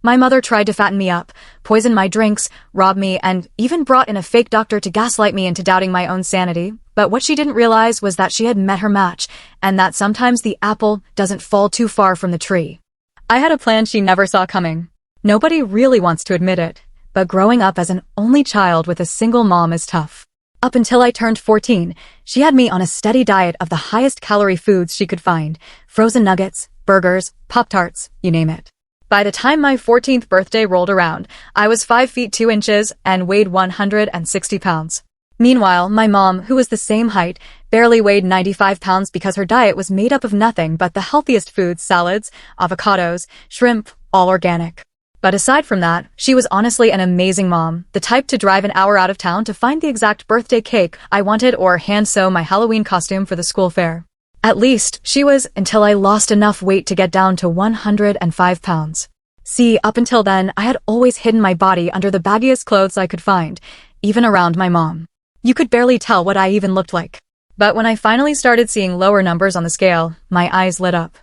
My mother tried to fatten me up, poison my drinks, rob me, and even brought in a fake doctor to gaslight me into doubting my own sanity. But what she didn't realize was that she had met her match, and that sometimes the apple doesn't fall too far from the tree. I had a plan she never saw coming. Nobody really wants to admit it, but growing up as an only child with a single mom is tough. Up until I turned 14, she had me on a steady diet of the highest calorie foods she could find: frozen nuggets, burgers, Pop-Tarts, you name it. By the time my 14th birthday rolled around, I was 5 feet 2 inches and weighed 160 pounds. Meanwhile, my mom, who was the same height, barely weighed 95 pounds because her diet was made up of nothing but the healthiest foods: salads, avocados, shrimp, all organic. But aside from that, she was honestly an amazing mom, the type to drive an hour out of town to find the exact birthday cake I wanted or hand-sew my Halloween costume for the school fair. At least, she was, until I lost enough weight to get down to 105 pounds. See, up until then, I had always hidden my body under the baggiest clothes I could find, even around my mom. You could barely tell what I even looked like. But when I finally started seeing lower numbers on the scale, my eyes lit up.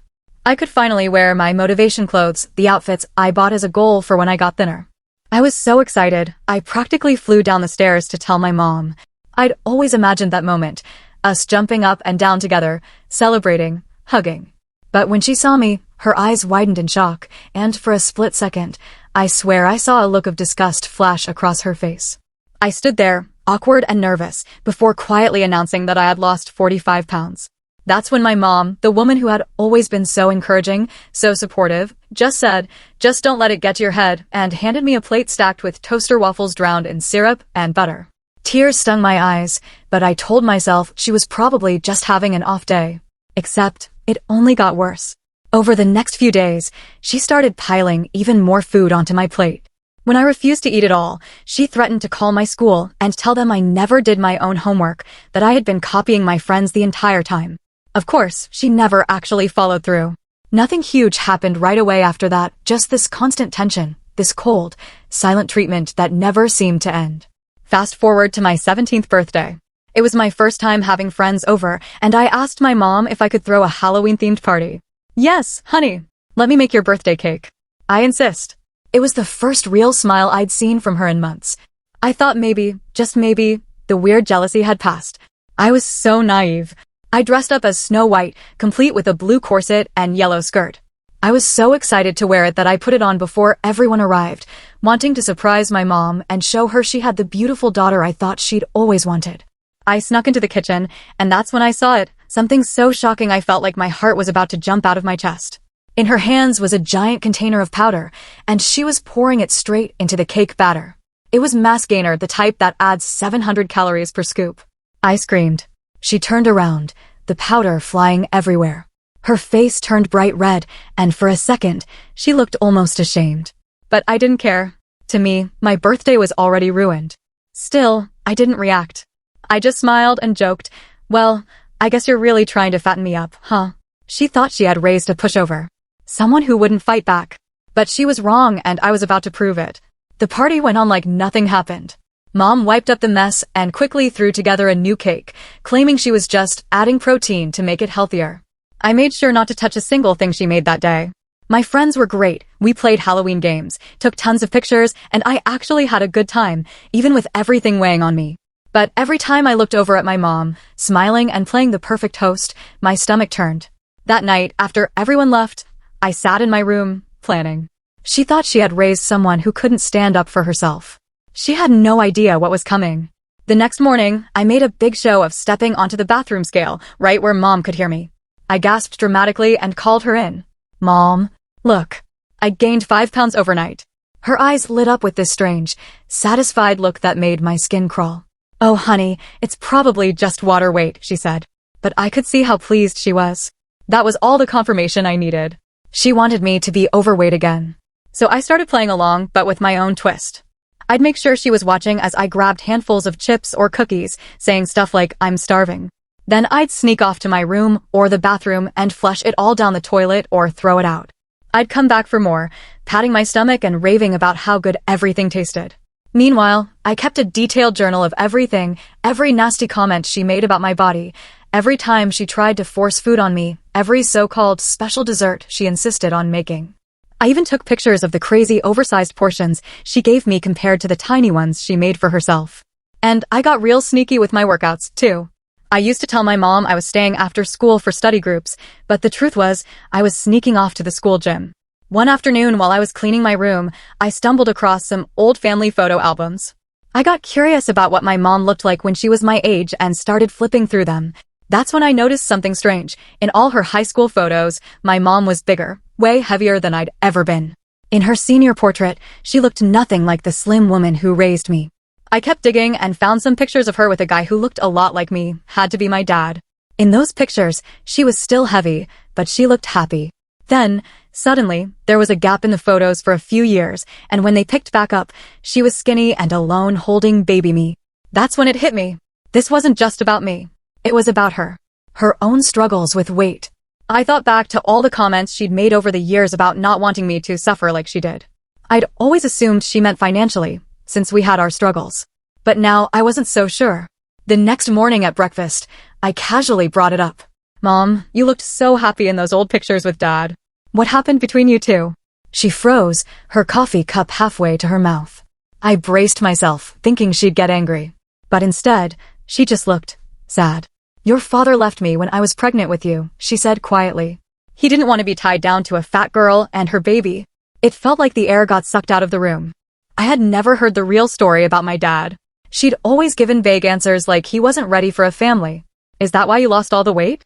I could finally wear my motivation clothes, the outfits I bought as a goal for when I got thinner. I was so excited, I practically flew down the stairs to tell my mom. I'd always imagined that moment, us jumping up and down together, celebrating, hugging. But when she saw me, her eyes widened in shock, and for a split second, I swear I saw a look of disgust flash across her face. I stood there, awkward and nervous, before quietly announcing that I had lost 45 pounds. That's when my mom, the woman who had always been so encouraging, so supportive, just said, "Just don't let it get to your head," and handed me a plate stacked with toaster waffles drowned in syrup and butter. Tears stung my eyes, but I told myself she was probably just having an off day. Except, it only got worse. Over the next few days, she started piling even more food onto my plate. When I refused to eat it all, she threatened to call my school and tell them I never did my own homework, that I had been copying my friends the entire time. Of course, she never actually followed through. Nothing huge happened right away after that, just this constant tension, this cold, silent treatment that never seemed to end. Fast forward to my 17th birthday. It was my first time having friends over, and I asked my mom if I could throw a Halloween-themed party. "Yes, honey. Let me make your birthday cake." I insist. It was the first real smile I'd seen from her in months. I thought maybe, just maybe, the weird jealousy had passed. I was so naive. I dressed up as Snow White, complete with a blue corset and yellow skirt. I was so excited to wear it that I put it on before everyone arrived, wanting to surprise my mom and show her she had the beautiful daughter I thought she'd always wanted. I snuck into the kitchen, and that's when I saw it, something so shocking I felt like my heart was about to jump out of my chest. In her hands was a giant container of powder, and she was pouring it straight into the cake batter. It was mass gainer, the type that adds 700 calories per scoop. I screamed. She turned around, the powder flying everywhere. Her face turned bright red, and for a second, she looked almost ashamed. But I didn't care. To me, my birthday was already ruined. Still, I didn't react. I just smiled and joked, "Well, I guess you're really trying to fatten me up, huh?" She thought she had raised a pushover. Someone who wouldn't fight back. But she was wrong, and I was about to prove it. The party went on like nothing happened. Mom wiped up the mess and quickly threw together a new cake, claiming she was just adding protein to make it healthier. I made sure not to touch a single thing she made that day. My friends were great. We played Halloween games, took tons of pictures, and I actually had a good time, even with everything weighing on me. But every time I looked over at my mom, smiling and playing the perfect host, my stomach turned. That night, after everyone left, I sat in my room, planning. She thought she had raised someone who couldn't stand up for herself. She had no idea what was coming. The next morning, I made a big show of stepping onto the bathroom scale, right where Mom could hear me. I gasped dramatically and called her in. "Mom, look. I gained 5 pounds overnight." Her eyes lit up with this strange, satisfied look that made my skin crawl. "Oh, honey, it's probably just water weight," she said. But I could see how pleased she was. That was all the confirmation I needed. She wanted me to be overweight again. So I started playing along, but with my own twist. I'd make sure she was watching as I grabbed handfuls of chips or cookies, saying stuff like, "I'm starving." Then I'd sneak off to my room or the bathroom and flush it all down the toilet or throw it out. I'd come back for more, patting my stomach and raving about how good everything tasted. Meanwhile, I kept a detailed journal of everything, every nasty comment she made about my body, every time she tried to force food on me, every so-called special dessert she insisted on making. I even took pictures of the crazy oversized portions she gave me compared to the tiny ones she made for herself. And I got real sneaky with my workouts, too. I used to tell my mom I was staying after school for study groups, but the truth was, I was sneaking off to the school gym. One afternoon while I was cleaning my room, I stumbled across some old family photo albums. I got curious about what my mom looked like when she was my age and started flipping through them. That's when I noticed something strange. In all her high school photos, my mom was bigger, way heavier than I'd ever been. In her senior portrait, she looked nothing like the slim woman who raised me. I kept digging and found some pictures of her with a guy who looked a lot like me, had to be my dad. In those pictures, she was still heavy, but she looked happy. Then, suddenly, there was a gap in the photos for a few years, and when they picked back up, she was skinny and alone holding baby me. That's when it hit me. This wasn't just about me. It was about her. Her own struggles with weight. I thought back to all the comments she'd made over the years about not wanting me to suffer like she did. I'd always assumed she meant financially, since we had our struggles. But now I wasn't so sure. The next morning at breakfast, I casually brought it up. Mom, you looked so happy in those old pictures with Dad. What happened between you two? She froze, her coffee cup halfway to her mouth. I braced myself, thinking she'd get angry. But instead, she just looked sad. Your father left me when I was pregnant with you, she said quietly. He didn't want to be tied down to a fat girl and her baby. It felt like the air got sucked out of the room. I had never heard the real story about my dad. She'd always given vague answers like he wasn't ready for a family. Is that why you lost all the weight?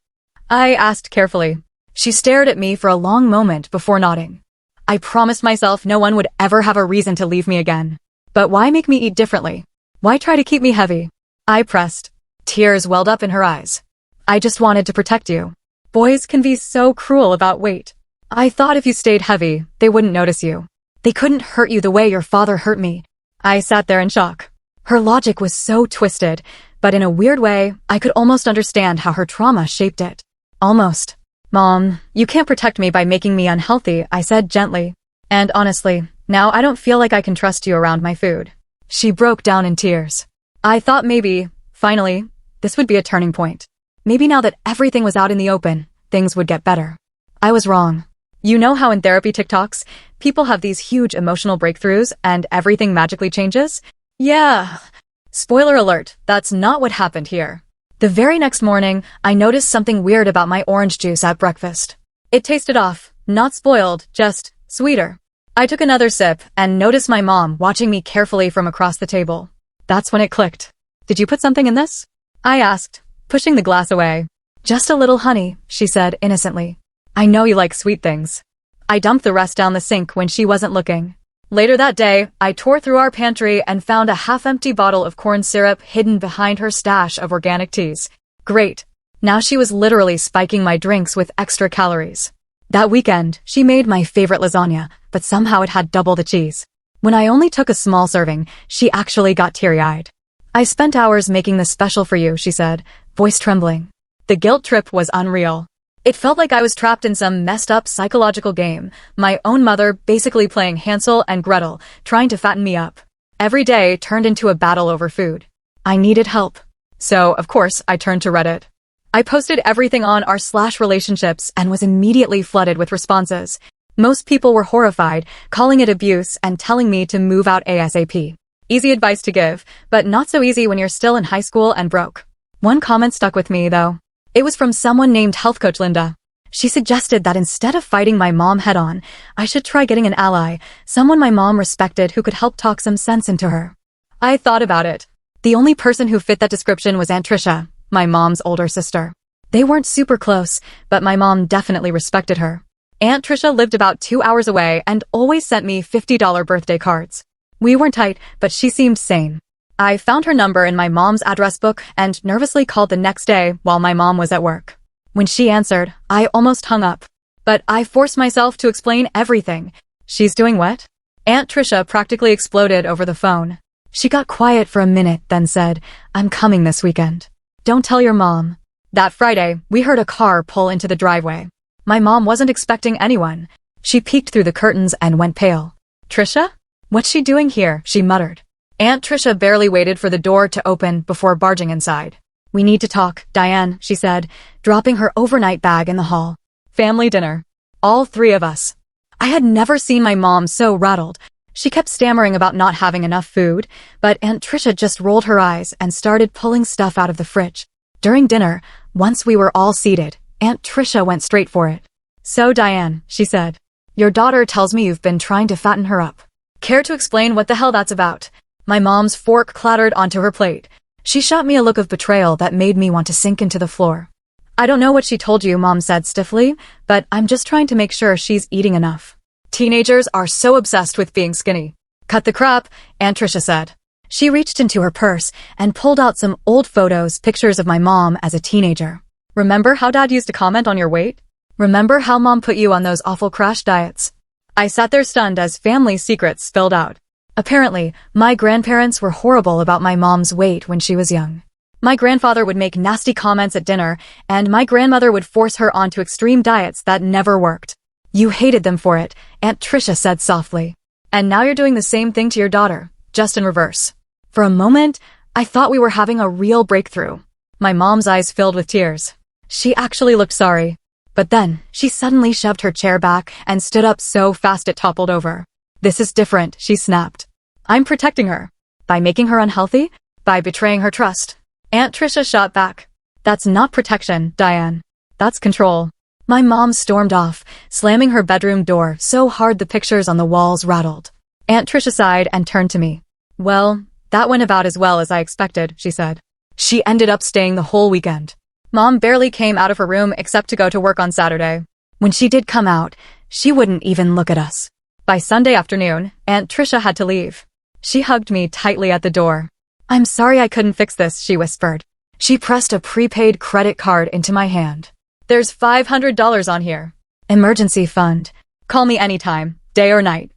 I asked carefully. She stared at me for a long moment before nodding. I promised myself no one would ever have a reason to leave me again. But why make me eat differently? Why try to keep me heavy? I pressed. Tears welled up in her eyes. I just wanted to protect you. Boys can be so cruel about weight. I thought if you stayed heavy, they wouldn't notice you. They couldn't hurt you the way your father hurt me. I sat there in shock. Her logic was so twisted, but in a weird way, I could almost understand how her trauma shaped it. Almost. Mom, you can't protect me by making me unhealthy, I said gently. And honestly, now I don't feel like I can trust you around my food. She broke down in tears. I thought maybe, finally, this would be a turning point. Maybe now that everything was out in the open, things would get better. I was wrong. You know how in therapy TikToks, people have these huge emotional breakthroughs and everything magically changes? Yeah. Spoiler alert, that's not what happened here. The very next morning, I noticed something weird about my orange juice at breakfast. It tasted off, not spoiled, just sweeter. I took another sip and noticed my mom watching me carefully from across the table. That's when it clicked. Did you put something in this? I asked, pushing the glass away. Just a little honey, she said innocently. I know you like sweet things. I dumped the rest down the sink when she wasn't looking. Later that day, I tore through our pantry and found a half-empty bottle of corn syrup hidden behind her stash of organic teas. Great. Now she was literally spiking my drinks with extra calories. That weekend, she made my favorite lasagna, but somehow it had double the cheese. When I only took a small serving, she actually got teary-eyed. I spent hours making this special for you, she said, voice trembling. The guilt trip was unreal. It felt like I was trapped in some messed up psychological game, my own mother basically playing Hansel and Gretel, trying to fatten me up. Every day turned into a battle over food. I needed help. So, of course, I turned to Reddit. I posted everything on r/relationships and was immediately flooded with responses. Most people were horrified, calling it abuse and telling me to move out ASAP. Easy advice to give, but not so easy when you're still in high school and broke. One comment stuck with me, though. It was from someone named Health Coach Linda. She suggested that instead of fighting my mom head-on, I should try getting an ally, someone my mom respected who could help talk some sense into her. I thought about it. The only person who fit that description was Aunt Tricia, my mom's older sister. They weren't super close, but my mom definitely respected her. Aunt Tricia lived about 2 hours away and always sent me $50 birthday cards. We weren't tight, but she seemed sane. I found her number in my mom's address book and nervously called the next day while my mom was at work. When she answered, I almost hung up. But I forced myself to explain everything. She's doing what? Aunt Tricia practically exploded over the phone. She got quiet for a minute, then said, I'm coming this weekend. Don't tell your mom. That Friday, we heard a car pull into the driveway. My mom wasn't expecting anyone. She peeked through the curtains and went pale. Tricia? What's she doing here? She muttered. Aunt Tricia barely waited for the door to open before barging inside. We need to talk, Diane, she said, dropping her overnight bag in the hall. Family dinner. All three of us. I had never seen my mom so rattled. She kept stammering about not having enough food, but Aunt Tricia just rolled her eyes and started pulling stuff out of the fridge. During dinner, once we were all seated, Aunt Tricia went straight for it. "So, Diane," she said, "your daughter tells me you've been trying to fatten her up. Care to explain what the hell that's about?" My mom's fork clattered onto her plate. She shot me a look of betrayal that made me want to sink into the floor. "I don't know what she told you," Mom said stiffly, "but I'm just trying to make sure she's eating enough. Teenagers are so obsessed with being skinny." "Cut the crap," Aunt Tricia said. She reached into her purse and pulled out some old pictures of my mom as a teenager. "Remember how Dad used to comment on your weight? Remember how Mom put you on those awful crash diets?" I sat there stunned as family secrets spilled out. Apparently, my grandparents were horrible about my mom's weight when she was young. My grandfather would make nasty comments at dinner, and my grandmother would force her onto extreme diets that never worked. "You hated them for it," Aunt Tricia said softly. "And now you're doing the same thing to your daughter, just in reverse." For a moment, I thought we were having a real breakthrough. My mom's eyes filled with tears. She actually looked sorry. But then, she suddenly shoved her chair back and stood up so fast it toppled over. "This is different," she snapped. "I'm protecting her. By making her unhealthy? By betraying her trust." Aunt Tricia shot back. "That's not protection, Diane. That's control." My mom stormed off, slamming her bedroom door so hard the pictures on the walls rattled. Aunt Tricia sighed and turned to me. "Well, that went about as well as I expected," she said. "She ended up staying the whole weekend. Mom barely came out of her room except to go to work on Saturday. When she did come out, she wouldn't even look at us. By Sunday afternoon, Aunt Tricia had to leave. She hugged me tightly at the door. "I'm sorry I couldn't fix this," she whispered. She pressed a prepaid credit card into my hand. "There's $500 on here. Emergency fund. Call me anytime, day or night."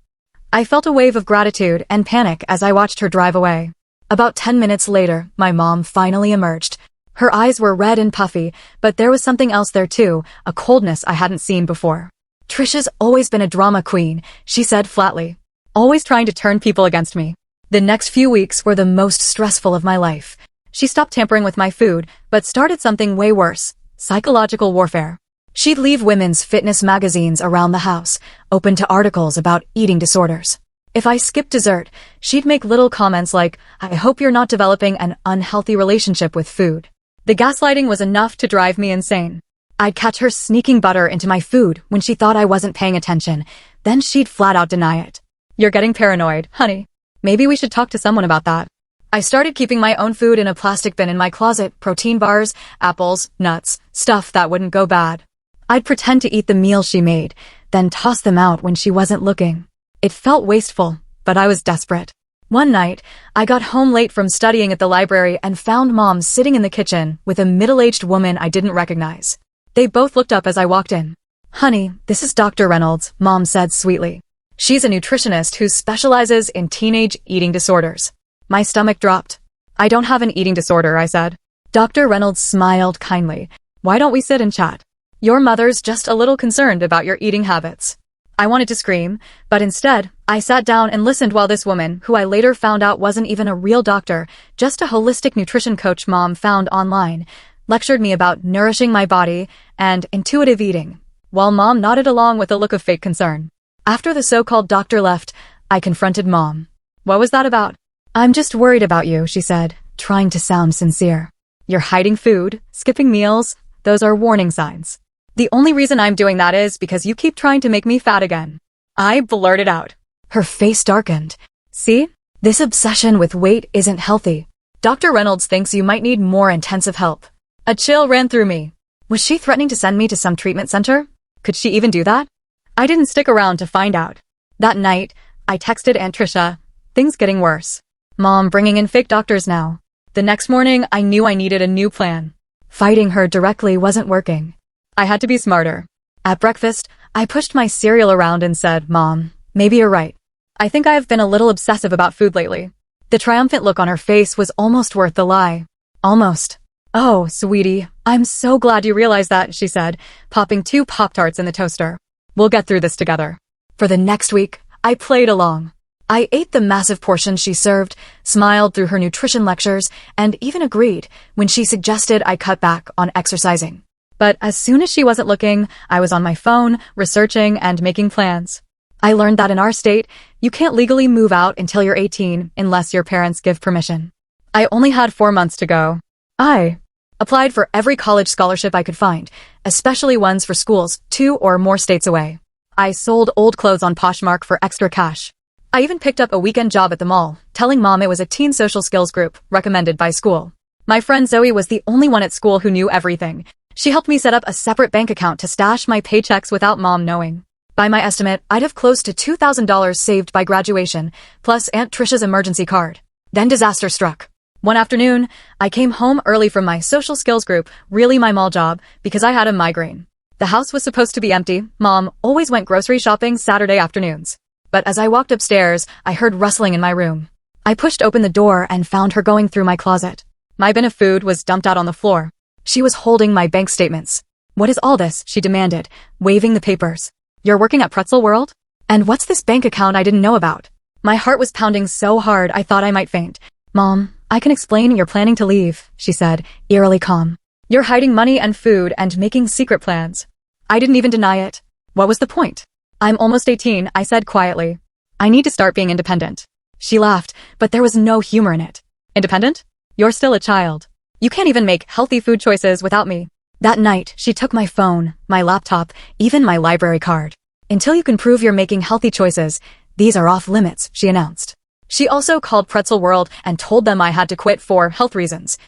I felt a wave of gratitude and panic as I watched her drive away. About 10 minutes later, my mom finally emerged. Her eyes were red and puffy, but there was something else there too, a coldness I hadn't seen before. "Tricia's always been a drama queen," she said flatly. "Always trying to turn people against me." The next few weeks were the most stressful of my life. She stopped tampering with my food, but started something way worse: psychological warfare. She'd leave women's fitness magazines around the house, open to articles about eating disorders. If I skipped dessert, she'd make little comments like, "I hope you're not developing an unhealthy relationship with food." The gaslighting was enough to drive me insane. I'd catch her sneaking butter into my food when she thought I wasn't paying attention. Then she'd flat out deny it. "You're getting paranoid, honey. Maybe we should talk to someone about that." I started keeping my own food in a plastic bin in my closet: protein bars, apples, nuts, stuff that wouldn't go bad. I'd pretend to eat the meals she made, then toss them out when she wasn't looking. It felt wasteful, but I was desperate. One night, I got home late from studying at the library and found Mom sitting in the kitchen with a middle-aged woman I didn't recognize. They both looked up as I walked in. "Honey, this is Dr. Reynolds," Mom said sweetly. "She's a nutritionist who specializes in teenage eating disorders." My stomach dropped. "I don't have an eating disorder," I said. Dr. Reynolds smiled kindly. "Why don't we sit and chat? Your mother's just a little concerned about your eating habits." I wanted to scream, but instead, I sat down and listened while this woman, who I later found out wasn't even a real doctor, just a holistic nutrition coach Mom found online, lectured me about nourishing my body and intuitive eating, while Mom nodded along with a look of fake concern. After the so-called doctor left, I confronted Mom. "What was that about?" "I'm just worried about you," she said, trying to sound sincere. "You're hiding food, skipping meals. Those are warning signs. The only reason I'm doing that is because you keep trying to make me fat again." I blurted out. Her face darkened. "See? This obsession with weight isn't healthy. Dr. Reynolds thinks you might need more intensive help." A chill ran through me. Was she threatening to send me to some treatment center? Could she even do that? I didn't stick around to find out. That night, I texted Aunt Tricia, "Things getting worse. Mom bringing in fake doctors now." The next morning, I knew I needed a new plan. Fighting her directly wasn't working. I had to be smarter. At breakfast, I pushed my cereal around and said, "Mom, maybe you're right. I think I have been a little obsessive about food lately." The triumphant look on her face was almost worth the lie. Almost. "Oh, sweetie, I'm so glad you realized that," she said, popping 2 Pop-Tarts in the toaster. "We'll get through this together." For the next week, I played along. I ate the massive portions she served, smiled through her nutrition lectures, and even agreed when she suggested I cut back on exercising. But as soon as she wasn't looking, I was on my phone, researching and making plans. I learned that in our state, you can't legally move out until you're 18 unless your parents give permission. I only had 4 months to go. I applied for every college scholarship I could find, especially ones for schools 2 or more states away. I sold old clothes on Poshmark for extra cash. I even picked up a weekend job at the mall, telling mom it was a teen social skills group recommended by school. My friend Zoe was the only one at school who knew everything. She helped me set up a separate bank account to stash my paychecks without mom knowing. By my estimate, I'd have close to $2,000 saved by graduation, plus Aunt Trisha's emergency card. Then disaster struck. One afternoon, I came home early from my social skills group, really my mall job, because I had a migraine. The house was supposed to be empty. Mom always went grocery shopping Saturday afternoons. But as I walked upstairs, I heard rustling in my room. I pushed open the door and found her going through my closet. My bin of food was dumped out on the floor. She was holding my bank statements. "What is all this?" she demanded, waving the papers. "You're working at Pretzel World? And what's this bank account I didn't know about?" My heart was pounding so hard I thought I might faint. "Mom, I can explain you're planning to leave," she said, eerily calm. "You're hiding money and food and making secret plans." I didn't even deny it. What was the point? "I'm almost 18, I said quietly. "I need to start being independent." She laughed, but there was no humor in it. "Independent? You're still a child. You can't even make healthy food choices without me." That night, she took my phone, my laptop, even my library card. "Until you can prove you're making healthy choices, these are off limits," she announced. She also called Pretzel World and told them I had to quit for health reasons.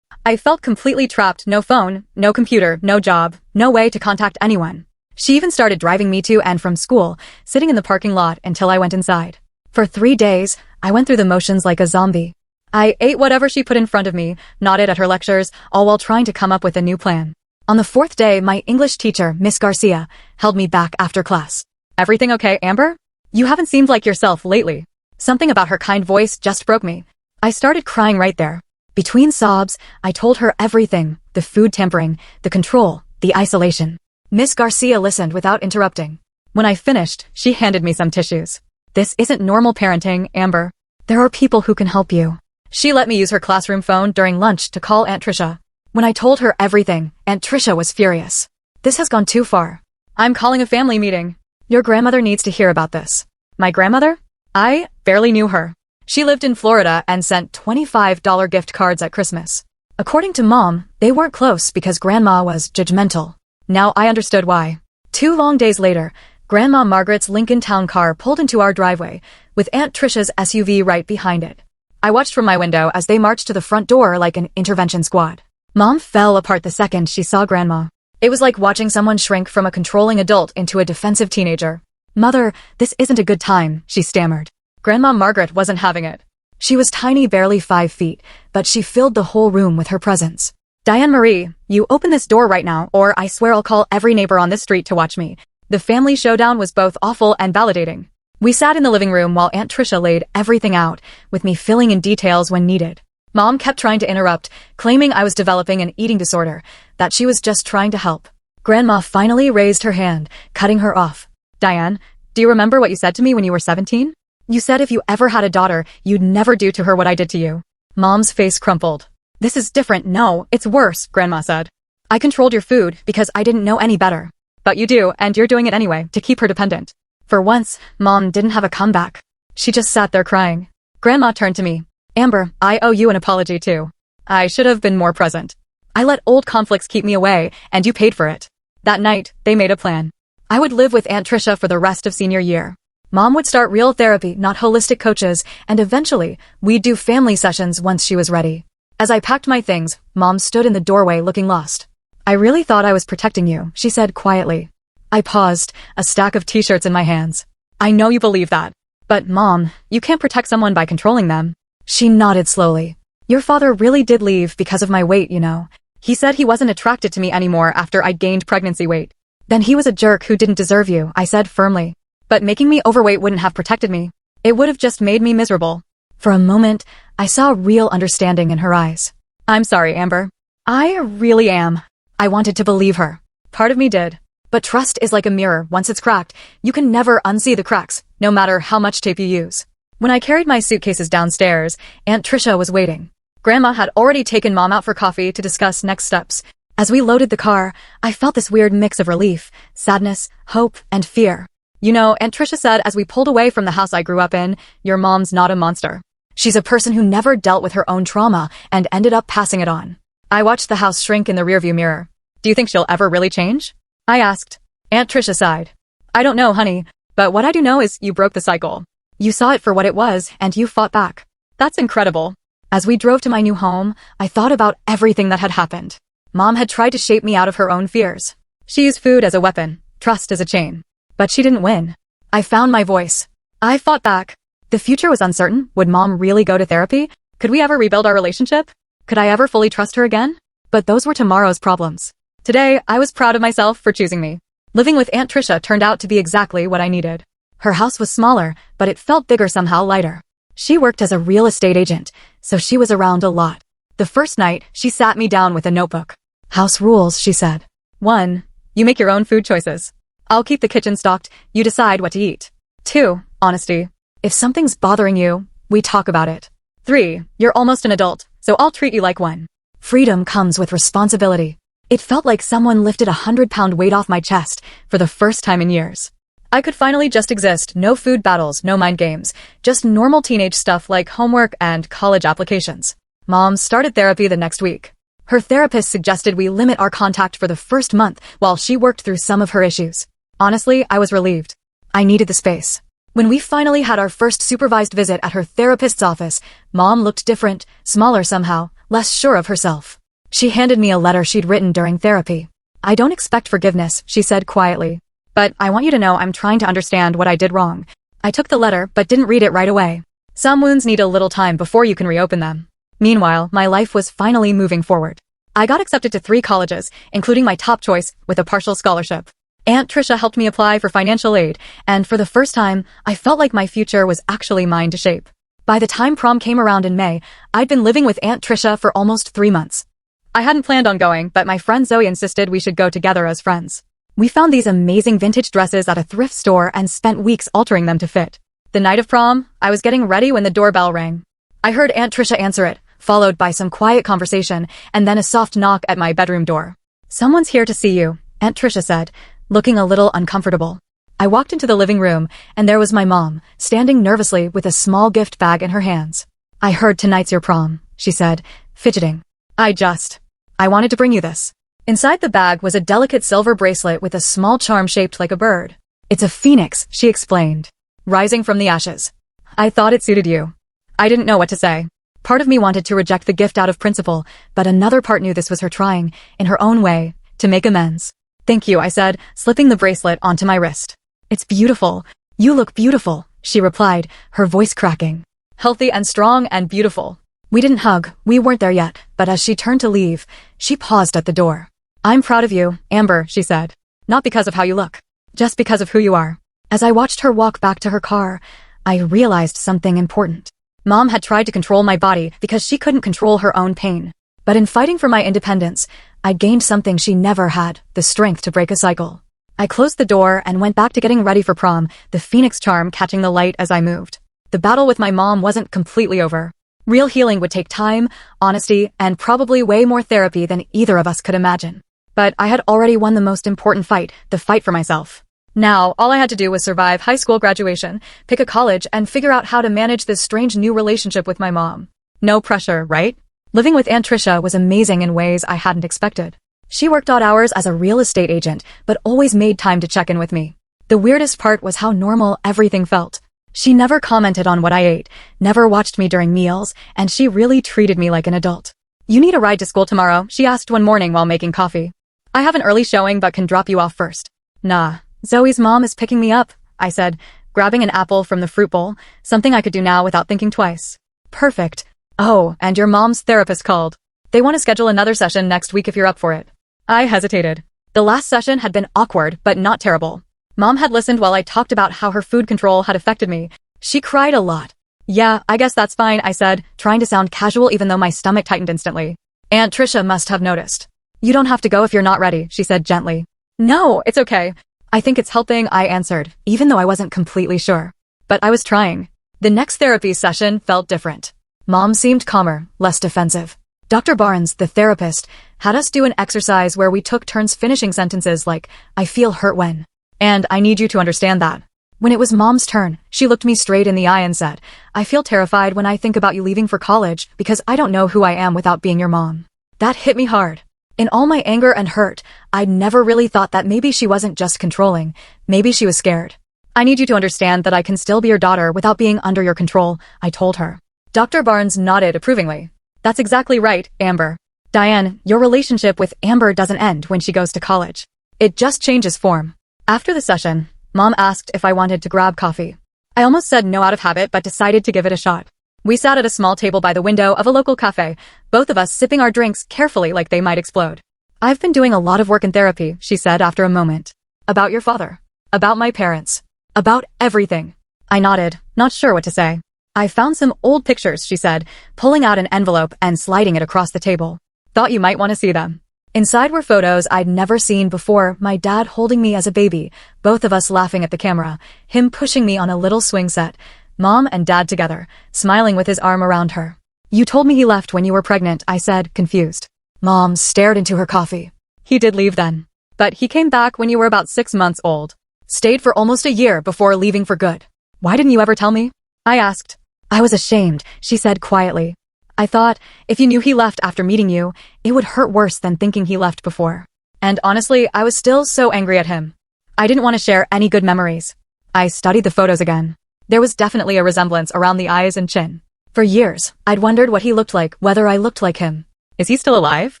I felt completely trapped. No phone, no computer, no job, no way to contact anyone. She even started driving me to and from school, sitting in the parking lot until I went inside. For 3 days, I went through the motions like a zombie. I ate whatever she put in front of me, nodded at her lectures, all while trying to come up with a new plan. On the 4th day, my English teacher, Miss Garcia, held me back after class. "Everything okay, Amber? You haven't seemed like yourself lately." Something about her kind voice just broke me. I started crying right there. Between sobs, I told her everything, the food tampering, the control, the isolation. Miss Garcia listened without interrupting. When I finished, she handed me some tissues. "This isn't normal parenting, Amber. There are people who can help you." She let me use her classroom phone during lunch to call Aunt Trisha. When I told her everything, Aunt Trisha was furious. "This has gone too far. I'm calling a family meeting. Your grandmother needs to hear about this." My grandmother? I barely knew her. She lived in Florida and sent $25 gift cards at Christmas. According to Mom, they weren't close because Grandma was judgmental. Now I understood why. 2 long days later, Grandma Margaret's Lincoln Town car pulled into our driveway, with Aunt Trisha's SUV right behind it. I watched from my window as they marched to the front door like an intervention squad. Mom fell apart the second she saw Grandma. It was like watching someone shrink from a controlling adult into a defensive teenager. "Mother, this isn't a good time," she stammered. Grandma Margaret wasn't having it. She was tiny, barely 5 feet, but she filled the whole room with her presence. "Diane Marie, you open this door right now, or I swear I'll call every neighbor on this street to watch me." The family showdown was both awful and validating. We sat in the living room while Aunt Trisha laid everything out, with me filling in details when needed. Mom kept trying to interrupt, claiming I was developing an eating disorder, that she was just trying to help. Grandma finally raised her hand, cutting her off. "Diane, do you remember what you said to me when you were 17? You said if you ever had a daughter, you'd never do to her what I did to you." Mom's face crumpled. "This is different. No, it's worse," Grandma said. "I controlled your food because I didn't know any better. But you do, and you're doing it anyway, to keep her dependent." For once, Mom didn't have a comeback. She just sat there crying. Grandma turned to me. "Amber, I owe you an apology too. I should have been more present. I let old conflicts keep me away, and you paid for it." That night, they made a plan. I would live with Aunt Trisha for the rest of senior year. Mom would start real therapy, not holistic coaches, and eventually, we'd do family sessions once she was ready. As I packed my things, Mom stood in the doorway looking lost. "I really thought I was protecting you," she said quietly. I paused, a stack of t-shirts in my hands. "I know you believe that. But Mom, you can't protect someone by controlling them." She nodded slowly. "Your father really did leave because of my weight, you know. He said he wasn't attracted to me anymore after I gained pregnancy weight." "Then he was a jerk who didn't deserve you," I said firmly. "But making me overweight wouldn't have protected me. It would have just made me miserable." For a moment, I saw real understanding in her eyes. "I'm sorry, Amber. I really am." I wanted to believe her. Part of me did. But trust is like a mirror. Once it's cracked, you can never unsee the cracks, no matter how much tape you use. When I carried my suitcases downstairs, Aunt Trisha was waiting. Grandma had already taken Mom out for coffee to discuss next steps. As we loaded the car, I felt this weird mix of relief, sadness, hope, and fear. You know, Aunt Tricia said as we pulled away from the house I grew up in, your mom's not a monster. She's a person who never dealt with her own trauma and ended up passing it on. I watched the house shrink in the rearview mirror. Do you think she'll ever really change? I asked. Aunt Tricia sighed. I don't know, honey, but what I do know is you broke the cycle. You saw it for what it was, and you fought back. That's incredible. As we drove to my new home, I thought about everything that had happened. Mom had tried to shape me out of her own fears. She used food as a weapon, trust as a chain. But she didn't win. I found my voice. I fought back. The future was uncertain. Would Mom really go to therapy? Could we ever rebuild our relationship? Could I ever fully trust her again? But those were tomorrow's problems. Today, I was proud of myself for choosing me. Living with Aunt Tricia turned out to be exactly what I needed. Her house was smaller, but it felt bigger somehow lighter. She worked as a real estate agent, so she was around a lot. The first night, she sat me down with a notebook. House rules, she said. 1. You make your own food choices. I'll keep the kitchen stocked, you decide what to eat. 2. Honesty. If something's bothering you, we talk about it. 3. You're almost an adult, so I'll treat you like one. Freedom comes with responsibility. It felt like someone lifted a 100-pound weight off my chest for the first time in years. I could finally just exist, no food battles, no mind games, just normal teenage stuff like homework and college applications. Mom started therapy the next week. Her therapist suggested we limit our contact for the first month while she worked through some of her issues. Honestly, I was relieved. I needed the space. When we finally had our first supervised visit at her therapist's office, Mom looked different, smaller somehow, less sure of herself. She handed me a letter she'd written during therapy. I don't expect forgiveness, she said quietly. But I want you to know I'm trying to understand what I did wrong. I took the letter but didn't read it right away. Some wounds need a little time before you can reopen them. Meanwhile, my life was finally moving forward. I got accepted to 3 colleges, including my top choice, with a partial scholarship. Aunt Tricia helped me apply for financial aid, and for the first time, I felt like my future was actually mine to shape. By the time prom came around in May, I'd been living with Aunt Tricia for almost 3 months. I hadn't planned on going, but my friend Zoe insisted we should go together as friends. We found these amazing vintage dresses at a thrift store and spent weeks altering them to fit. The night of prom, I was getting ready when the doorbell rang. I heard Aunt Tricia answer it, followed by some quiet conversation, and then a soft knock at my bedroom door. Someone's here to see you, Aunt Tricia said, looking a little uncomfortable. I walked into the living room, and there was my mom, standing nervously with a small gift bag in her hands. I heard tonight's your prom, she said, fidgeting. I wanted to bring you this. Inside the bag was a delicate silver bracelet with a small charm shaped like a bird. It's a phoenix, she explained, rising from the ashes. I thought it suited you. I didn't know what to say. Part of me wanted to reject the gift out of principle, but another part knew this was her trying, in her own way, to make amends. Thank you, I said, slipping the bracelet onto my wrist. It's beautiful. You look beautiful, she replied, her voice cracking. Healthy and strong and beautiful. We didn't hug, we weren't there yet, but as she turned to leave, she paused at the door. I'm proud of you, Amber, she said. Not because of how you look, just because of who you are. As I watched her walk back to her car, I realized something important. Mom had tried to control my body because she couldn't control her own pain. But in fighting for my independence, I gained something she never had, the strength to break a cycle. I closed the door and went back to getting ready for prom, the phoenix charm catching the light as I moved. The battle with my mom wasn't completely over. Real healing would take time, honesty, and probably way more therapy than either of us could imagine. But I had already won the most important fight, the fight for myself. Now, all I had to do was survive high school graduation, pick a college, and figure out how to manage this strange new relationship with my mom. No pressure, right? Living with Aunt Tricia was amazing in ways I hadn't expected. She worked odd hours as a real estate agent, but always made time to check in with me. The weirdest part was how normal everything felt. She never commented on what I ate, never watched me during meals, and she really treated me like an adult. You need a ride to school tomorrow, she asked one morning while making coffee. I have an early showing but can drop you off first. Nah, Zoe's mom is picking me up, I said, grabbing an apple from the fruit bowl, something I could do now without thinking twice. Perfect. Oh, and your mom's therapist called. They want to schedule another session next week if you're up for it. I hesitated. The last session had been awkward, but not terrible. Mom had listened while I talked about how her food control had affected me. She cried a lot. Yeah, I guess that's fine, I said, trying to sound casual even though my stomach tightened instantly. Aunt Tricia must have noticed. You don't have to go if you're not ready, she said gently. No, it's okay. I think it's helping, I answered, even though I wasn't completely sure. But I was trying. The next therapy session felt different. Mom seemed calmer, less defensive. Dr. Barnes, the therapist, had us do an exercise where we took turns finishing sentences like, I feel hurt when. And I need you to understand that. When it was Mom's turn, she looked me straight in the eye and said, "I feel terrified when I think about you leaving for college because I don't know who I am without being your mom." That hit me hard. In all my anger and hurt, I'd never really thought that maybe she wasn't just controlling, maybe she was scared. "I need you to understand that I can still be your daughter without being under your control," I told her. Dr. Barnes nodded approvingly. "That's exactly right, Amber. Diane, your relationship with Amber doesn't end when she goes to college. It just changes form." After the session, Mom asked if I wanted to grab coffee. I almost said no out of habit but decided to give it a shot. We sat at a small table by the window of a local cafe, both of us sipping our drinks carefully like they might explode. "I've been doing a lot of work in therapy," she said after a moment. "About your father. About my parents. About everything." I nodded, not sure what to say. "I found some old pictures," she said, pulling out an envelope and sliding it across the table. "Thought you might want to see them." Inside were photos I'd never seen before, my dad holding me as a baby, both of us laughing at the camera, him pushing me on a little swing set, Mom and Dad together, smiling with his arm around her. "You told me he left when you were pregnant," I said, confused. Mom stared into her coffee. "He did leave then. But he came back when you were about 6 months old. Stayed for almost a year before leaving for good. Why didn't you ever tell me?" I asked. "I was ashamed," she said quietly. "I thought, if you knew he left after meeting you, it would hurt worse than thinking he left before. And honestly, I was still so angry at him. I didn't want to share any good memories." I studied the photos again. There was definitely a resemblance around the eyes and chin. For years, I'd wondered what he looked like, whether I looked like him. "Is he still alive?"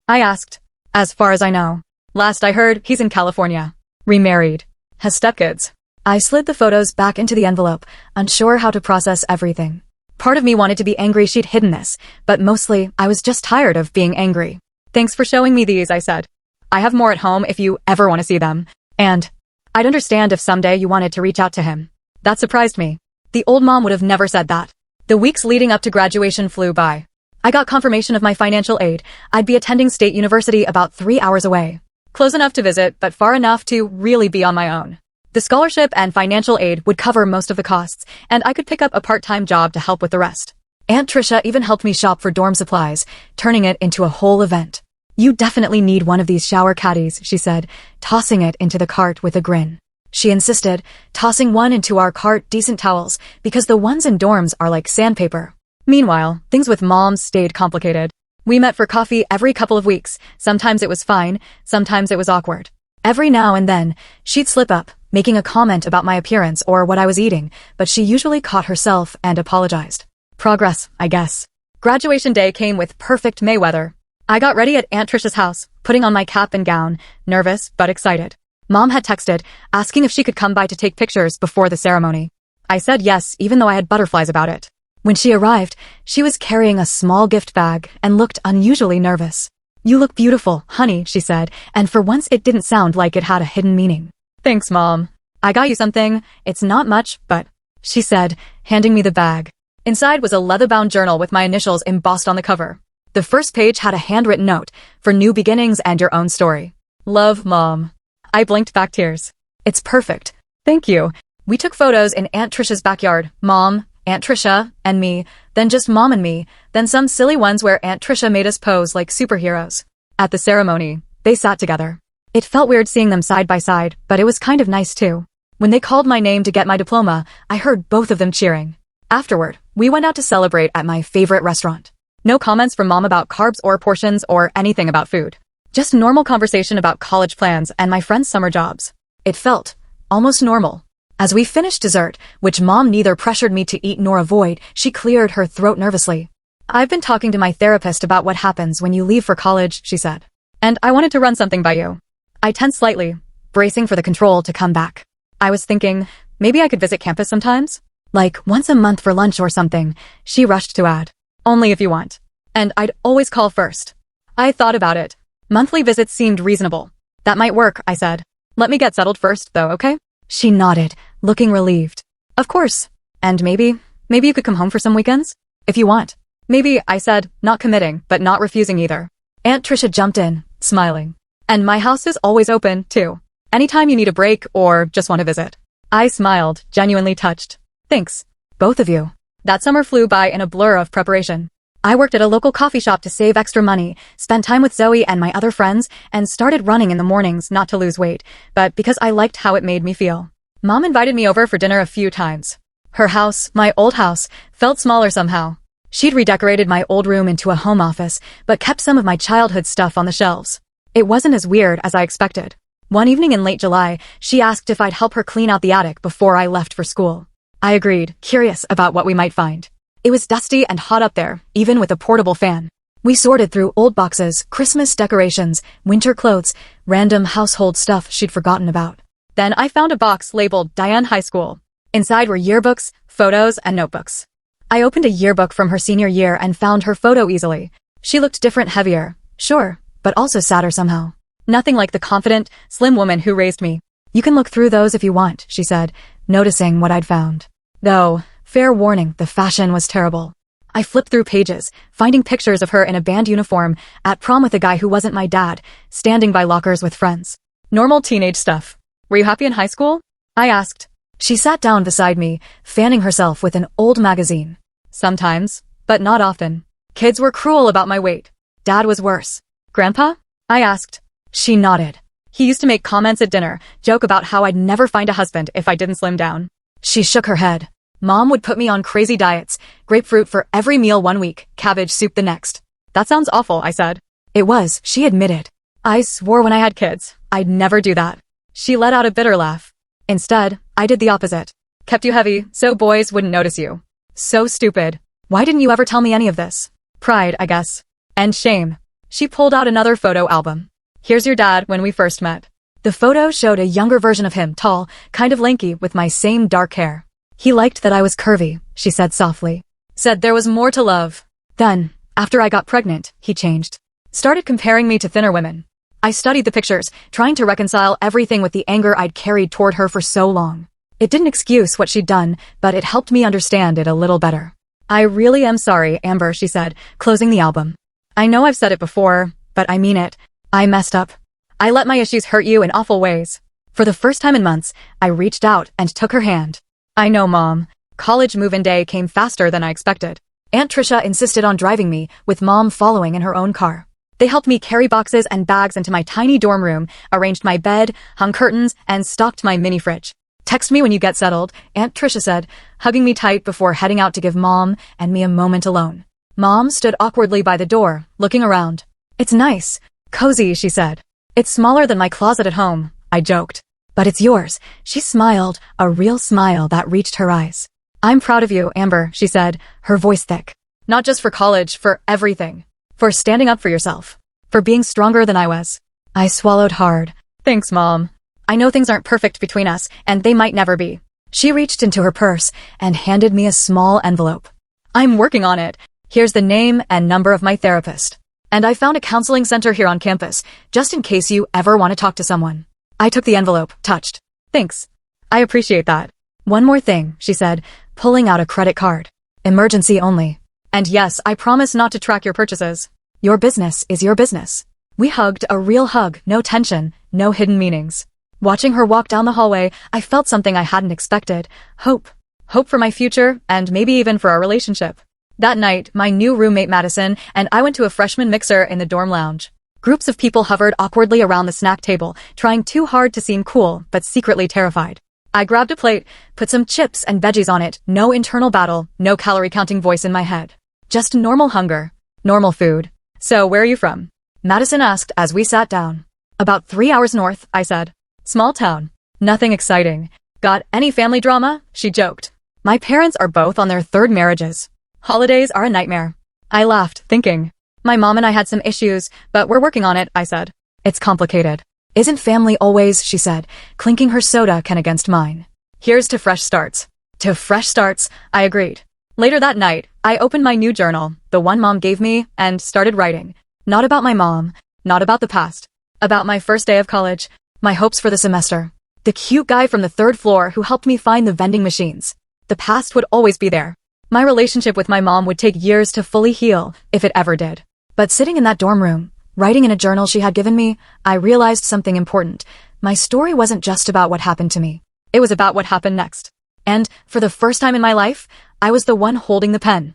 I asked. "As far as I know. Last I heard, he's in California. Remarried. Has stepkids." I slid the photos back into the envelope, unsure how to process everything. Part of me wanted to be angry she'd hidden this, but mostly, I was just tired of being angry. "Thanks for showing me these," I said. "I have more at home if you ever want to see them. And I'd understand if someday you wanted to reach out to him." That surprised me. The old mom would have never said that. The weeks leading up to graduation flew by. I got confirmation of my financial aid. I'd be attending State University about 3 hours away. Close enough to visit, but far enough to really be on my own. The scholarship and financial aid would cover most of the costs, and I could pick up a part-time job to help with the rest. Aunt Tricia even helped me shop for dorm supplies, turning it into a whole event. "You definitely need one of these shower caddies," she said, tossing it into the cart with a grin. She insisted, tossing one into our cart decent towels, because the ones in dorms are like sandpaper. Meanwhile, things with Mom stayed complicated. We met for coffee every couple of weeks. Sometimes it was fine, sometimes it was awkward. Every now and then, she'd slip up, making a comment about my appearance or what I was eating, but she usually caught herself and apologized. Progress, I guess. Graduation day came with perfect May weather. I got ready at Aunt Tricia's house, putting on my cap and gown, nervous but excited. Mom had texted, asking if she could come by to take pictures before the ceremony. I said yes, even though I had butterflies about it. When she arrived, she was carrying a small gift bag and looked unusually nervous. "You look beautiful, honey," she said, and for once it didn't sound like it had a hidden meaning. "Thanks, Mom. I got you something. It's not much, but," she said, handing me the bag. Inside was a leather-bound journal with my initials embossed on the cover. The first page had a handwritten note, "For new beginnings and your own story. Love, Mom." I blinked back tears. "It's perfect. Thank you." We took photos in Aunt Tricia's backyard, Mom, Aunt Tricia, and me, then just Mom and me, then some silly ones where Aunt Tricia made us pose like superheroes. At the ceremony, they sat together. It felt weird seeing them side by side, but it was kind of nice too. When they called my name to get my diploma, I heard both of them cheering. Afterward, we went out to celebrate at my favorite restaurant. No comments from Mom about carbs or portions or anything about food. Just normal conversation about college plans and my friends' summer jobs. It felt almost normal. As we finished dessert, which Mom neither pressured me to eat nor avoid, she cleared her throat nervously. "I've been talking to my therapist about what happens when you leave for college," she said. "And I wanted to run something by you." I tensed slightly, bracing for the control to come back. I was thinking, maybe I could visit campus sometimes? Like once a month for lunch or something, she rushed to add. "Only if you want. And I'd always call first." I thought about it. Monthly visits seemed reasonable. "That might work," I said. "Let me get settled first, though, okay?" She nodded, looking relieved. "Of course. And maybe you could come home for some weekends? If you want." "Maybe," I said, not committing, but not refusing either. Aunt Tricia jumped in, smiling. "And my house is always open, too. Anytime you need a break or just want to visit." I smiled, genuinely touched. "Thanks. Both of you." That summer flew by in a blur of preparation. I worked at a local coffee shop to save extra money, spent time with Zoe and my other friends, and started running in the mornings not to lose weight, but because I liked how it made me feel. Mom invited me over for dinner a few times. Her house, my old house, felt smaller somehow. She'd redecorated my old room into a home office, but kept some of my childhood stuff on the shelves. It wasn't as weird as I expected. One evening in late July, she asked if I'd help her clean out the attic before I left for school. I agreed, curious about what we might find. It was dusty and hot up there, even with a portable fan. We sorted through old boxes, Christmas decorations, winter clothes, random household stuff she'd forgotten about. Then I found a box labeled Diane High School. Inside were yearbooks, photos, and notebooks. I opened a yearbook from her senior year and found her photo easily. She looked different, heavier, sure, but also sadder somehow. Nothing like the confident, slim woman who raised me. You can look through those if you want, she said, noticing what I'd found. Though, fair warning, the fashion was terrible. I flipped through pages, finding pictures of her in a band uniform, at prom with a guy who wasn't my dad, standing by lockers with friends. Normal teenage stuff. Were you happy in high school? I asked. She sat down beside me, fanning herself with an old magazine. Sometimes, but not often. Kids were cruel about my weight. Dad was worse. Grandpa? I asked. She nodded. He used to make comments at dinner, joke about how I'd never find a husband if I didn't slim down. She shook her head. Mom would put me on crazy diets, grapefruit for every meal one week, cabbage soup the next. That sounds awful, I said. It was, she admitted. I swore when I had kids, I'd never do that. She let out a bitter laugh. Instead, I did the opposite. Kept you heavy, so boys wouldn't notice you. So stupid. Why didn't you ever tell me any of this? Pride, I guess. And shame. She pulled out another photo album. Here's your dad when we first met. The photo showed a younger version of him, tall, kind of lanky, with my same dark hair. He liked that I was curvy, she said softly. Said there was more to love. Then, after I got pregnant, he changed. Started comparing me to thinner women. I studied the pictures, trying to reconcile everything with the anger I'd carried toward her for so long. It didn't excuse what she'd done, but it helped me understand it a little better. I really am sorry, Amber, she said, closing the album. I know I've said it before, but I mean it. I messed up. I let my issues hurt you in awful ways. For the first time in months, I reached out and took her hand. I know, Mom. College move-in day came faster than I expected. Aunt Tricia insisted on driving me, with Mom following in her own car. They helped me carry boxes and bags into my tiny dorm room, arranged my bed, hung curtains, and stocked my mini fridge. Text me when you get settled, Aunt Tricia said, hugging me tight before heading out to give Mom and me a moment alone. Mom stood awkwardly by the door, looking around. It's nice. Cozy, she said. It's smaller than my closet at home, I joked. But it's yours. She smiled, a real smile that reached her eyes. I'm proud of you, Amber, she said, her voice thick. Not just for college, for everything. For standing up for yourself. For being stronger than I was. I swallowed hard. Thanks, Mom. I know things aren't perfect between us, and they might never be. She reached into her purse and handed me a small envelope. I'm working on it. Here's the name and number of my therapist. And I found a counseling center here on campus, just in case you ever want to talk to someone. I took the envelope, touched. Thanks. I appreciate that. One more thing, she said, pulling out a credit card. Emergency only. And yes, I promise not to track your purchases. Your business is your business. We hugged, a real hug, no tension, no hidden meanings. Watching her walk down the hallway, I felt something I hadn't expected. Hope. Hope for my future, and maybe even for our relationship. That night, my new roommate Madison and I went to a freshman mixer in the dorm lounge. Groups of people hovered awkwardly around the snack table, trying too hard to seem cool, but secretly terrified. I grabbed a plate, put some chips and veggies on it, no internal battle, no calorie-counting voice in my head. Just normal hunger. Normal food. So, where are you from? Madison asked as we sat down. About 3 hours north, I said. Small town. Nothing exciting. Got any family drama? She joked. My parents are both on their third marriages. Holidays are a nightmare. I laughed, thinking. My mom and I had some issues, but we're working on it, I said. It's complicated. Isn't family always, she said, clinking her soda can against mine. Here's to fresh starts. To fresh starts, I agreed. Later that night, I opened my new journal, the one Mom gave me, and started writing. Not about my mom, not about the past. About my first day of college, my hopes for the semester. The cute guy from the third floor who helped me find the vending machines. The past would always be there. My relationship with my mom would take years to fully heal, if it ever did. But sitting in that dorm room, writing in a journal she had given me, I realized something important. My story wasn't just about what happened to me. It was about what happened next. And, for the first time in my life, I was the one holding the pen.